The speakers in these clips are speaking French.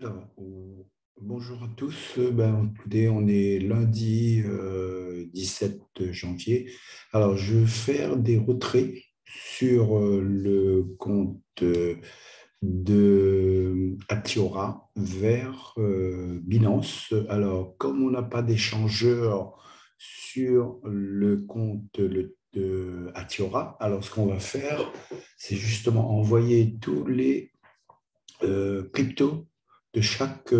Alors, bonjour à tous. Écoutez, on est lundi 17 janvier. Alors, je vais faire des retraits sur le compte de Atiora vers Binance. Alors, comme on n'a pas d'échangeur sur le compte de Atiora, alors ce qu'on va faire, c'est justement envoyer tous les cryptos de chaque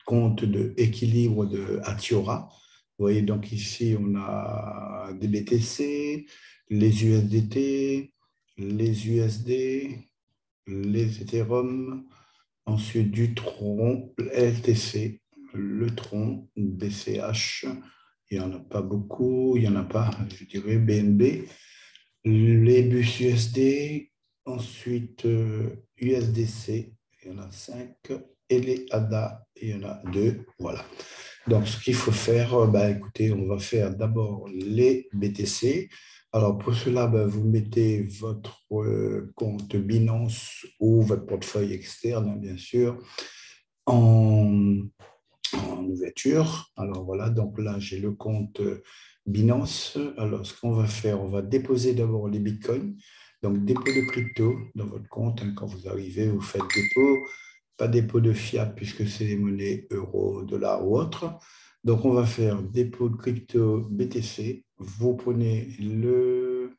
compte d'équilibre de Atiora. Vous voyez, donc ici, on a des BTC, les USDT, les USD, les Ethereum, ensuite du Tron, LTC, le Tron, BCH, il n'y en a pas beaucoup, il n'y en a pas, je dirais, BNB, les bus USD, ensuite USDC, il y en a 5, et les ADA, il y en a 2. Voilà. Donc, ce qu'il faut faire, écoutez, on va faire d'abord les BTC. Alors, pour cela, vous mettez votre compte Binance ou votre portefeuille externe, hein, bien sûr, en, en ouverture. Alors, voilà, donc là, j'ai le compte Binance. Alors, ce qu'on va faire, on va déposer d'abord les bitcoins. Donc, dépôt de crypto dans votre compte. Hein, quand vous arrivez, vous faites dépôt. Pas dépôt de fiat puisque c'est les monnaies euros, dollars ou autres. Donc, on va faire dépôt de crypto BTC. Vous prenez le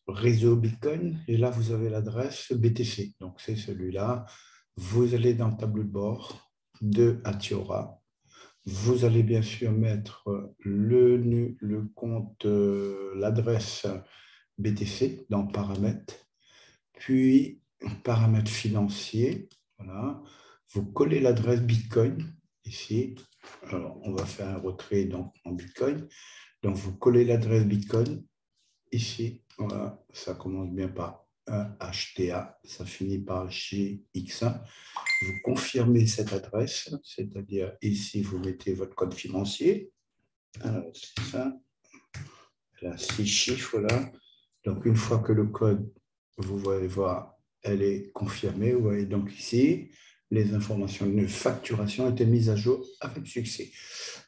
réseau Bitcoin et là, vous avez l'adresse BTC. Donc, c'est celui-là. Vous allez dans le tableau de bord de Atiora. Vous allez bien sûr mettre le compte, l'adresse BTC dans paramètres, puis paramètres financiers. Voilà. Vous collez l'adresse Bitcoin ici. Alors, on va faire un retrait donc, en Bitcoin. Donc, vous collez l'adresse Bitcoin ici. Voilà, ça commence bien par un HTA, ça finit par GX1. Vous confirmez cette adresse, c'est-à-dire ici, vous mettez votre code financier. Alors, c'est ça, là, 6 chiffres là. Donc, une fois que le code, vous allez voir, elle est confirmée. Vous voyez donc ici, les informations de facturation étaient mises à jour avec succès.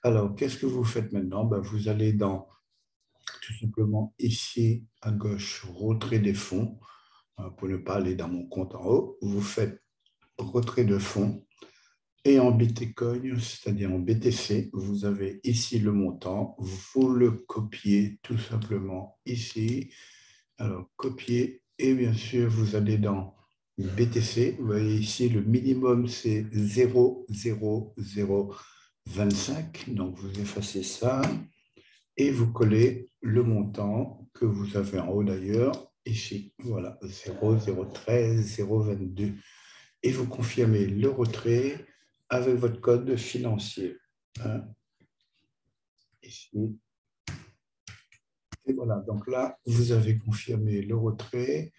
Alors, qu'est-ce que vous faites maintenant? Vous allez dans, tout simplement, ici, à gauche, retrait des fonds. Pour ne pas aller dans mon compte en haut, vous faites retrait de fonds. Et en Bitcoin, c'est-à-dire en BTC, vous avez ici le montant. Vous le copiez tout simplement ici. Alors, copier. Et bien sûr, vous allez dans BTC. Vous voyez ici, le minimum, c'est 0,0025. Donc, vous effacez ça et vous collez le montant que vous avez en haut d'ailleurs, ici. Voilà, 0,013, 0,22. Et vous confirmez le retrait avec votre code financier. Hein, ici. Et voilà, donc là, vous avez confirmé le retrait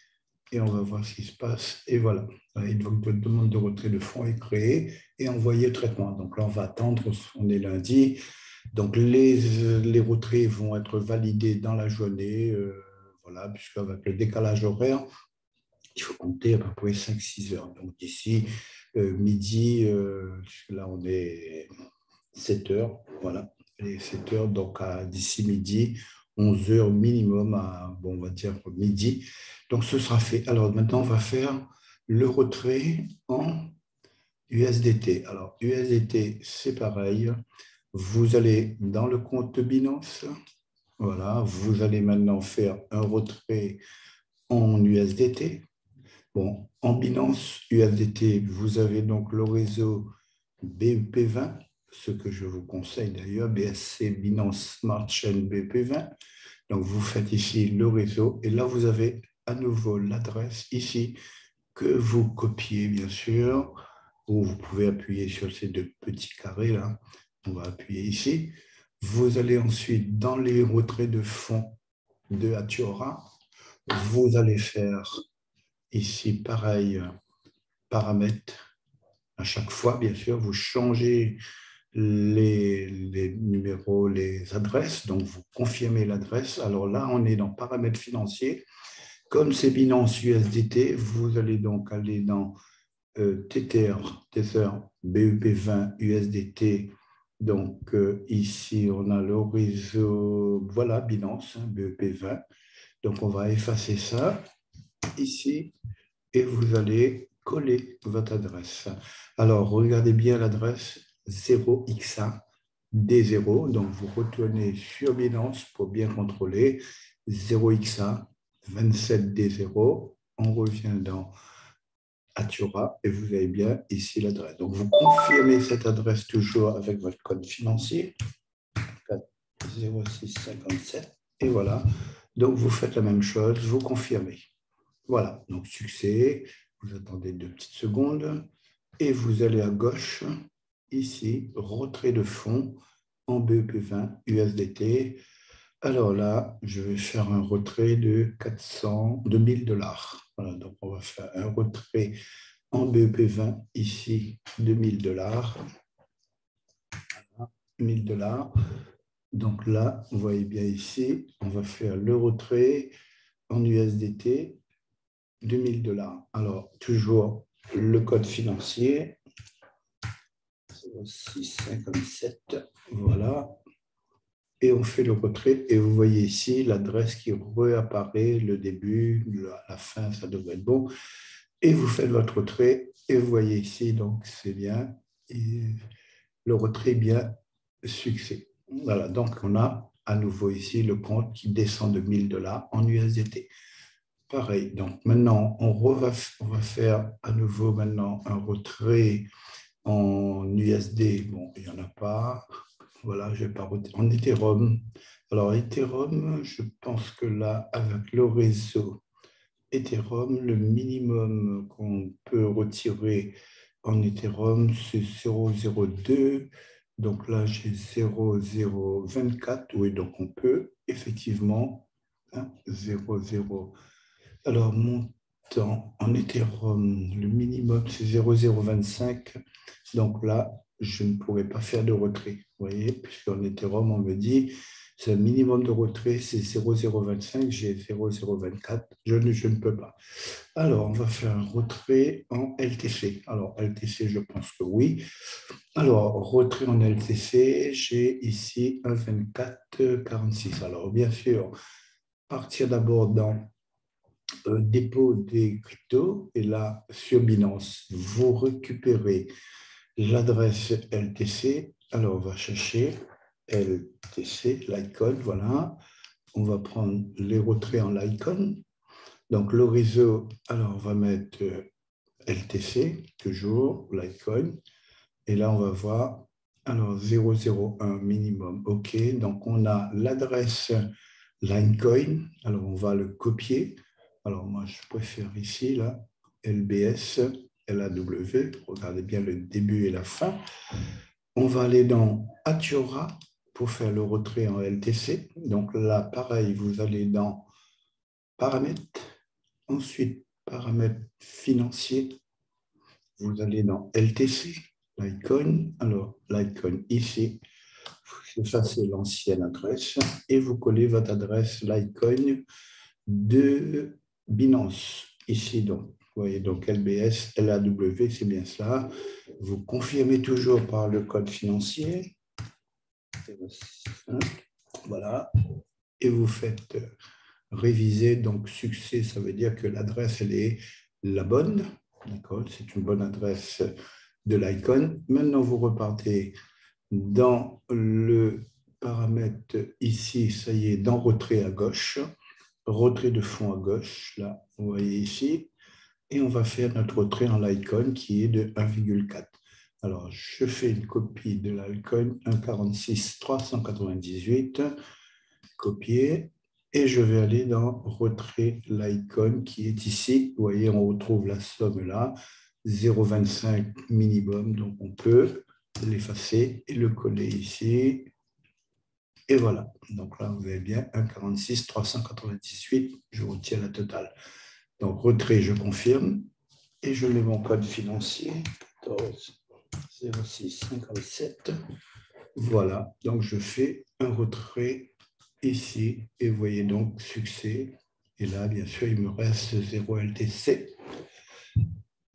et on va voir ce qui se passe. Et voilà, et donc votre demande de retrait de fonds est créée et envoyée au traitement. Donc là, on va attendre, on est lundi. Donc les retraits vont être validés dans la journée, voilà, puisqu'avec le décalage horaire, il faut compter à peu près 5-6 heures. Donc d'ici midi, là on est 7 heures, voilà, et 7 heures, donc d'ici midi, 11 heures minimum, bon, on va dire midi. Donc ce sera fait. Alors maintenant, on va faire le retrait en USDT. Alors USDT, c'est pareil. Vous allez dans le compte Binance, voilà, vous allez maintenant faire un retrait en USDT. Bon, en Binance USDT, vous avez donc le réseau BEP20, ce que je vous conseille d'ailleurs, BSC Binance Smart Chain BEP20. Donc, vous faites ici le réseau et là, vous avez à nouveau l'adresse ici que vous copiez, bien sûr, ou vous pouvez appuyer sur ces deux petits carrés là. On va appuyer ici. Vous allez ensuite dans les retraits de fonds de Atiora. Vous allez faire ici, pareil, paramètres. À chaque fois, bien sûr, vous changez les numéros, les adresses. Donc, vous confirmez l'adresse. Alors là, on est dans paramètres financiers. Comme c'est Binance USDT, vous allez donc aller dans TTR, Tether, BEP20, USDT. Donc, ici, on a le réseau, voilà, Binance, hein, BEP20. Donc, on va effacer ça ici et vous allez coller votre adresse. Alors, regardez bien l'adresse 0xa D0. Donc, vous retournez sur Binance pour bien contrôler 0xa 27D0. On revient dans Atura et vous avez bien ici l'adresse. Donc, vous confirmez cette adresse toujours avec votre code financier 0657 et voilà. Donc, vous faites la même chose, vous confirmez. Voilà, donc succès. Vous attendez 2 petites secondes et vous allez à gauche, ici, retrait de fonds en BEP20 USDT. Alors là, je vais faire un retrait de 1000 $. Voilà, donc on va faire un retrait en BEP20 ici de 1000 $. 1000 $. Donc là, vous voyez bien ici, on va faire le retrait en USDT de 1000 $. Alors, toujours le code financier, 0657, voilà. Et on fait le retrait. Et vous voyez ici l'adresse qui réapparaît, le début, la fin, ça devrait être bon. Et vous faites votre retrait. Et vous voyez ici, donc c'est bien. Et le retrait, bien, succès. Voilà, donc on a à nouveau ici le compte qui descend de 1000 $ en USDT. Pareil, donc maintenant, on va faire à nouveau maintenant un retrait en USD. Bon, il n'y en a pas. Voilà, je vais pas en Ethereum. Alors, Ethereum, je pense que là, avec le réseau Ethereum, le minimum qu'on peut retirer en Ethereum, c'est 0,02. Donc là, j'ai 0,024. Oui, donc on peut effectivement 0,0. Alors, mon temps en Ethereum, le minimum, c'est 0,025. Donc là, je ne pourrais pas faire de retrait. Vous voyez, puisqu'en Ethereum, on me dit, c'est un minimum de retrait, c'est 0,025, j'ai 0,024. Je ne peux pas. Alors, on va faire un retrait en LTC. Alors, LTC, je pense que oui. Alors, retrait en LTC, j'ai ici un 24,46. Alors, bien sûr, partir d'abord dans dépôt des cryptos. Et là, sur Binance, vous récupérez l'adresse LTC. Alors, on va chercher LTC, l'icône, voilà. On va prendre les retraits en l'icône. Donc, le réseau, alors, on va mettre LTC, toujours, l'icône. Et là, on va voir, alors, 001 minimum. OK, donc on a l'adresse Linecoin. Alors, on va le copier. Alors, moi, je préfère ici, là, LBS, LAW. Regardez bien le début et la fin. On va aller dans Atura pour faire le retrait en LTC. Donc là, pareil, vous allez dans Paramètres. Ensuite, Paramètres financiers. Vous allez dans LTC, l'icône. Alors, l'icône ici. Vous effacez l'ancienne adresse et vous collez votre adresse l'icône de Binance. Ici, donc, vous voyez, donc LBS, LAW, c'est bien ça. Vous confirmez toujours par le code financier. Voilà. Et vous faites réviser. Donc, succès, ça veut dire que l'adresse, elle est la bonne. D'accord? C'est une bonne adresse de l'icône. Maintenant, vous repartez dans le paramètre ici, ça y est, dans retrait à gauche, retrait de fonds à gauche, là, vous voyez ici, et on va faire notre retrait en l'icône qui est de 1,4. Alors, je fais une copie de l'icône 1,46 398, copier, et je vais aller dans retrait l'icône qui est ici. Vous voyez, on retrouve la somme là, 0,25 minimum, donc on peut l'effacer et le coller ici. Et voilà. Donc là, vous avez bien 1,46 398. Je retiens la totale. Donc retrait, je confirme. Et je mets mon code financier. 14 06 57. Voilà. Donc je fais un retrait ici. Et vous voyez donc succès. Et là, bien sûr, il me reste 0 LTC.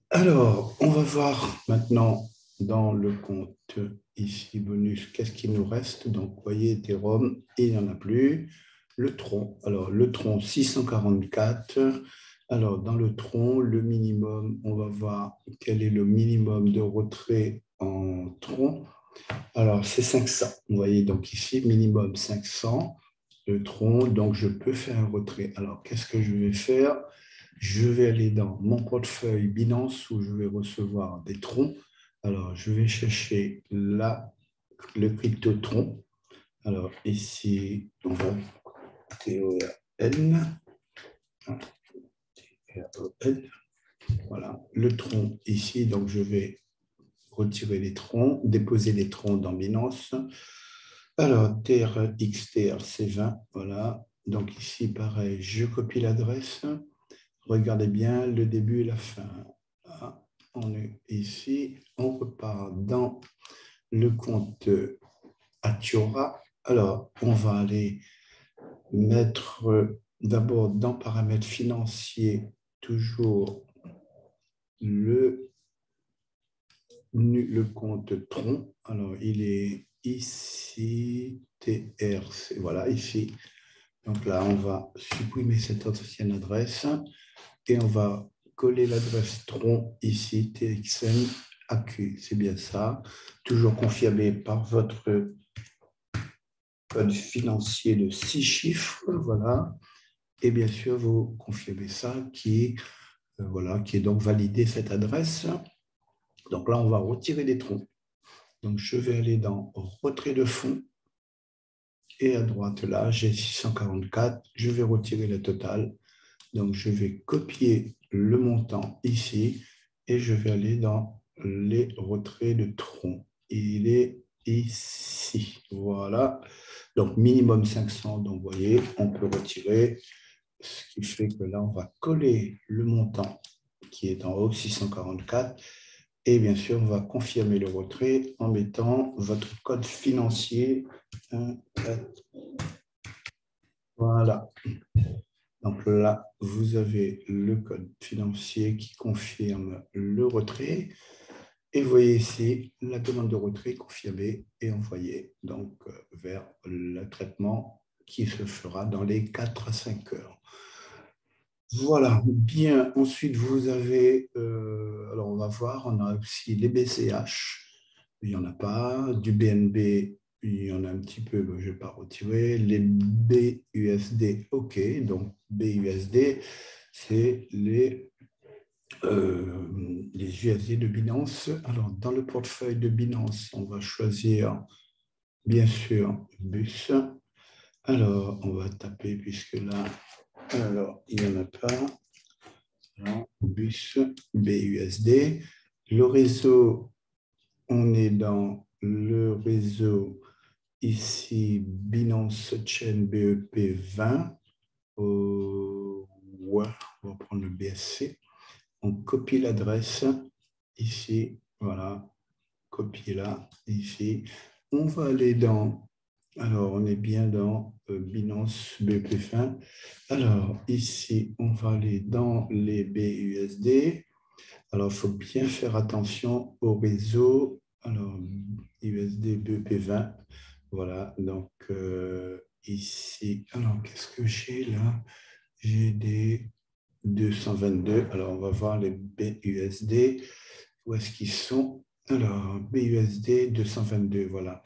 Alors, on va voir maintenant dans le compte ici bonus, qu'est-ce qu'il nous reste. Donc, vous voyez, Ethereum, il n'y en a plus. Le tronc, alors le tronc 644. Alors, dans le tronc, le minimum, on va voir quel est le minimum de retrait en tronc. Alors, c'est 500. Vous voyez, donc ici, minimum 500, le tronc. Donc, je peux faire un retrait. Alors, qu'est-ce que je vais faire? Je vais aller dans mon portefeuille Binance où je vais recevoir des troncs. Alors, je vais chercher là le crypto tronc. Alors, ici, on va TORN. Voilà, le tronc ici. Donc, je vais retirer les troncs, déposer les troncs dans Binance. Alors, TRXTRC20, voilà. Donc ici, pareil, je copie l'adresse. Regardez bien le début et la fin. Là, on est ici. On repart dans le compte Atiora. Alors, on va aller mettre d'abord dans paramètres financiers toujours le compte tronc. Alors, il est ici, TRC, voilà, ici. Donc là, on va supprimer cette ancienne adresse et on va coller l'adresse tronc ici, TXN AQ. C'est bien ça. Toujours confirmé par votre code financier de 6 chiffres. Voilà. Et bien sûr, vous confirmez ça voilà, qui est donc validé cette adresse. Donc là, on va retirer les troncs. Donc, je vais aller dans retrait de fonds. Et à droite, là, j'ai 644. Je vais retirer le total. Donc, je vais copier le montant ici et je vais aller dans les retraits de tronc. Il est ici. Voilà. Donc, minimum 500. Donc, vous voyez, on peut retirer. Ce qui fait que là, on va coller le montant qui est en haut, 644. Et bien sûr, on va confirmer le retrait en mettant votre code financier. 1, 4. Voilà. Donc là, vous avez le code financier qui confirme le retrait. Et vous voyez ici la demande de retrait confirmée et envoyée donc, vers le traitement qui se fera dans les 4 à 5 heures. Voilà, bien. Ensuite, vous avez, alors on va voir, on a aussi les BCH, il n'y en a pas, du BNB, il y en a un petit peu, je ne vais pas retirer, les BUSD, ok, donc BUSD, c'est les USD de Binance. Alors, dans le portefeuille de Binance, on va choisir, bien sûr, BUS. Alors, on va taper, puisque là, alors, il n'y en a pas. BUS, BUSD. Le réseau, on est dans le réseau ici, Binance Chain BEP 20. Ouais, on va prendre le BSC. On copie l'adresse ici, voilà, copier là, ici. On va aller dans, alors on est bien dans Binance BEP 20. Alors ici, on va aller dans les BUSD. Alors, il faut bien faire attention au réseau. Alors, USD BEP20. Voilà, donc ici, alors qu'est-ce que j'ai là? J'ai des 222. Alors, on va voir les BUSD. Où est-ce qu'ils sont? Alors, BUSD 222, voilà.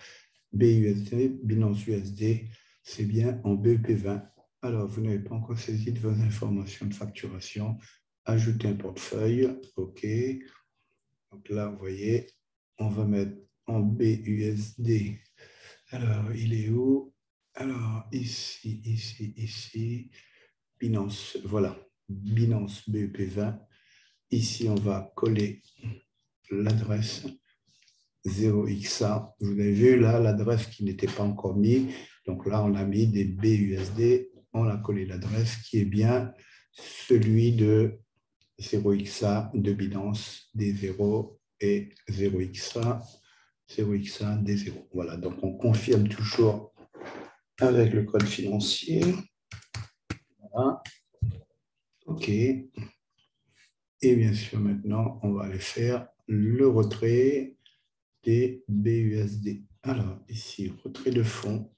BUSD, Binance USD, c'est bien en BEP20. Alors, vous n'avez pas encore saisi de vos informations de facturation. Ajouter un portefeuille, OK. Donc là, vous voyez, on va mettre en BUSD. Alors, il est où? Alors, ici, Binance, voilà, Binance BEP20. Ici, on va coller l'adresse 0XA. Vous avez vu là, l'adresse qui n'était pas encore mise. Donc là, on a mis des BUSD. On a collé l'adresse qui est bien celui de 0XA de Binance, D0 et 0XA, 0XA, D0. Voilà, donc on confirme toujours avec le code financier. Voilà. OK. Et bien sûr, maintenant, on va aller faire le retrait des BUSD. Alors, ici, retrait de fonds.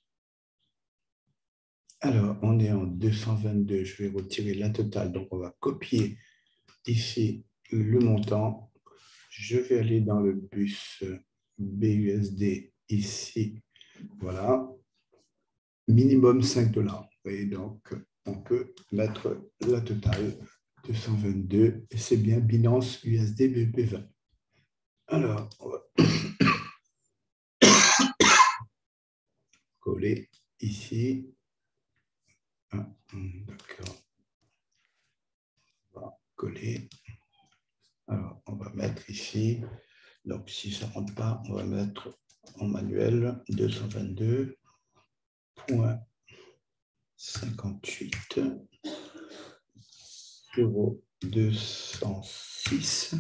Alors, on est en 222. Je vais retirer la totale. Donc, on va copier ici le montant. Je vais aller dans le bus BUSD ici. Voilà. Minimum 5 $. Vous voyez, donc, on peut mettre la totale 222. Et c'est bien Binance USD BEP20. Alors, on va coller ici. D'accord. On va coller. Alors, on va mettre ici. Donc, si ça ne rentre pas, on va mettre en manuel 222.58 206.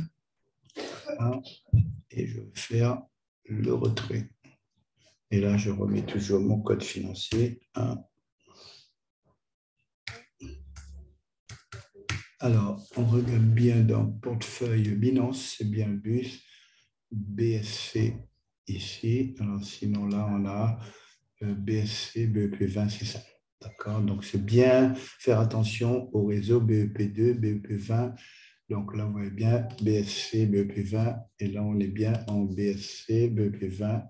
Et je vais faire le retrait. Et là, je remets toujours mon code financier. Alors, on regarde bien dans portefeuille Binance, c'est bien le bus. BSC ici. Alors, sinon, là, on a BSC, BEP20, c'est ça. D'accord? Donc, c'est bien faire attention au réseau BEP2, BEP20. Donc, là, vous voyez bien BSC, BEP20. Et là, on est bien en BSC, BEP20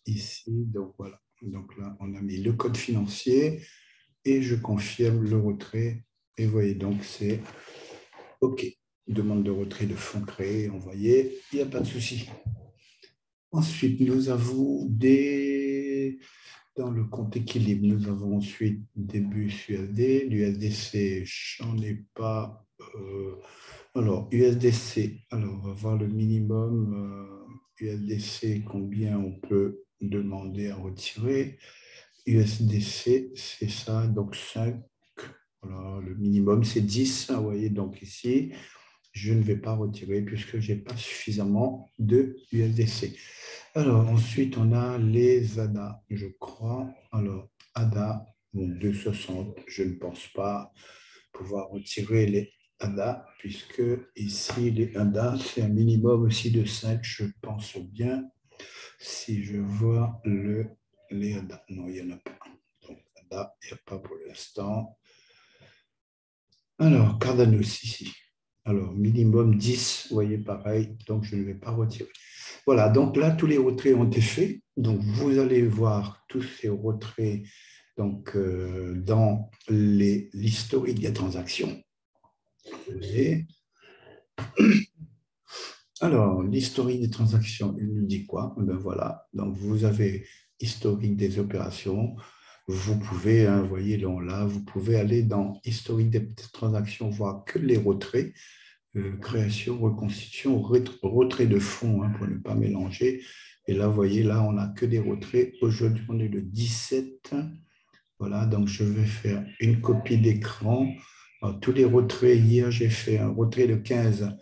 ici. Donc, voilà. Donc, là, on a mis le code financier et je confirme le retrait. Et vous voyez, donc, c'est OK. Demande de retrait de fonds créés, envoyé. Il n'y a pas de souci. Ensuite, nous avons dans le compte équilibre, nous avons ensuite des bus USD. L'USDC, j'en ai pas. Alors, USDC, alors on va voir le minimum. USDC, combien on peut demander à retirer. USDC, c'est ça, donc 5. Voilà, le minimum, c'est 10. Vous voyez, donc ici, je ne vais pas retirer puisque je n'ai pas suffisamment de USDC. Alors, ensuite, on a les ADA, je crois. Alors, ADA, bon, 260, je ne pense pas pouvoir retirer les ADA, puisque ici, les ADA, c'est un minimum aussi de 5, je pense bien. Si je vois les ADA, non, il n'y en a pas. Donc, ADA, il n'y a pas pour l'instant. Alors, Cardano, ici. Alors, minimum 10, vous voyez, pareil, donc je ne vais pas retirer. Voilà, donc là, tous les retraits ont été faits. Donc, vous allez voir tous ces retraits donc, dans l'historique des transactions. Alors, l'historique des transactions, il nous dit quoi? Ben voilà, donc vous avez historique des opérations. Vous pouvez, vous voyez là, vous pouvez aller dans historique des transactions, voir que les retraits. Création, reconstitution, retrait de fonds, pour ne pas mélanger. Et là, vous voyez, là, on n'a que des retraits. Aujourd'hui, on est le 17. Voilà, donc je vais faire une copie d'écran. Tous les retraits, hier, j'ai fait un retrait de 15.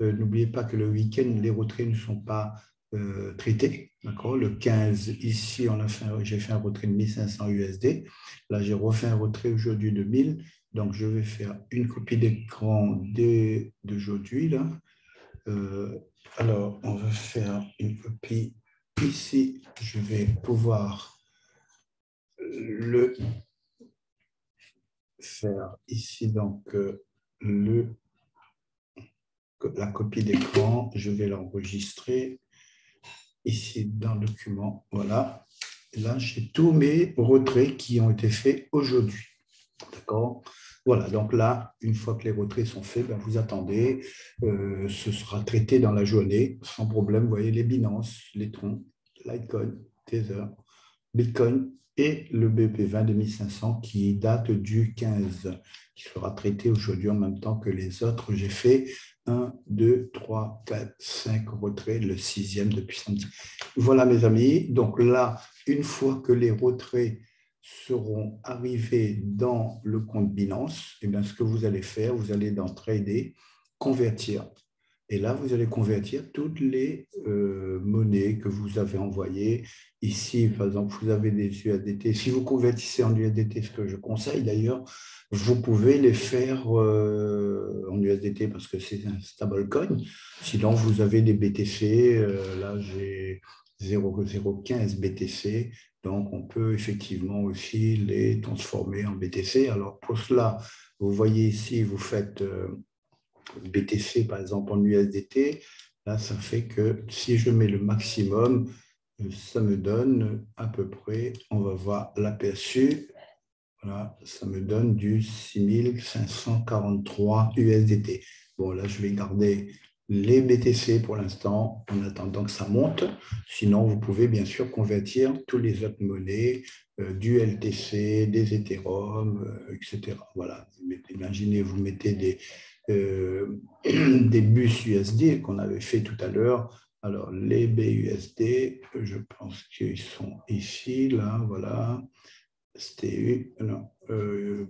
N'oubliez pas que le week-end, les retraits ne sont pas traités. D'accord? Le 15, ici, j'ai fait un retrait de 1500 USD. Là, j'ai refait un retrait aujourd'hui de 1000. Donc, je vais faire une copie d'écran d'aujourd'hui. Là. Alors, on va faire une copie ici. Je vais pouvoir le faire ici. Donc, la copie d'écran, je vais l'enregistrer ici dans le document. Voilà. Et là, j'ai tous mes retraits qui ont été faits aujourd'hui. D'accord? Voilà, donc là, une fois que les retraits sont faits, ben, vous attendez. Ce sera traité dans la journée, sans problème. Vous voyez les Binance, les Tron, Litecoin, Tether, Bitcoin et le BP20 2500 qui date du 15, qui sera traité aujourd'hui en même temps que les autres. J'ai fait 1, 2, 3, 4, 5 retraits, le 6e depuis samedi. Voilà mes amis, donc là, une fois que les retraits seront arrivés dans le compte Binance, et bien, ce que vous allez faire, vous allez dans Trader, convertir. Et là, vous allez convertir toutes les monnaies que vous avez envoyées. Ici, par exemple, vous avez des USDT. Si vous convertissez en USDT, ce que je conseille d'ailleurs, vous pouvez les faire en USDT parce que c'est un stablecoin. Sinon, vous avez des BTC. Là, j'ai 0,015 BTC. Donc, on peut effectivement aussi les transformer en BTC. Alors, pour cela, vous voyez ici, vous faites BTC, par exemple, en USDT. Là, ça fait que si je mets le maximum, ça me donne à peu près, on va voir l'aperçu, voilà, ça me donne du 6543 USDT. Bon, là, je vais garder les BTC pour l'instant en attendant que ça monte. Sinon, vous pouvez bien sûr convertir tous les autres monnaies, du LTC, des Ethereum, etc. Voilà, imaginez, vous mettez des bus USD qu'on avait fait tout à l'heure. Alors, les BUSD, je pense qu'ils sont ici, là, voilà. STU, non,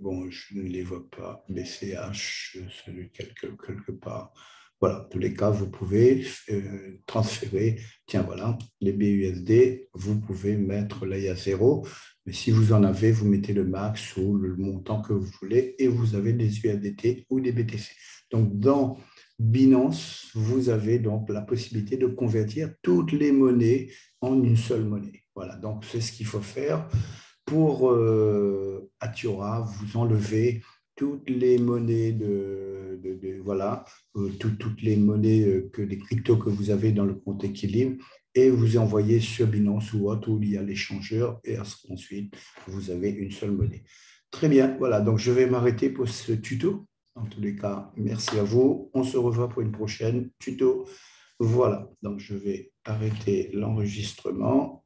bon, je ne les vois pas. BCH, celui quelque part. Voilà, en tous les cas, vous pouvez transférer. Tiens, voilà, les BUSD, vous pouvez mettre l'AIA 0. Mais si vous en avez, vous mettez le max ou le montant que vous voulez et vous avez des USDT ou des BTC. Donc, dans Binance, vous avez donc la possibilité de convertir toutes les monnaies en une seule monnaie. Voilà, donc c'est ce qu'il faut faire. Pour Atiora, vous enlevez toutes les monnaies voilà, toutes les monnaies des cryptos que vous avez dans le compte équilibre et vous envoyez sur Binance ou autre où il y a l'échangeur et ensuite vous avez une seule monnaie. Très bien, voilà, donc je vais m'arrêter pour ce tuto. En tous les cas, merci à vous. On se revoit pour une prochaine tuto. Voilà, donc je vais arrêter l'enregistrement.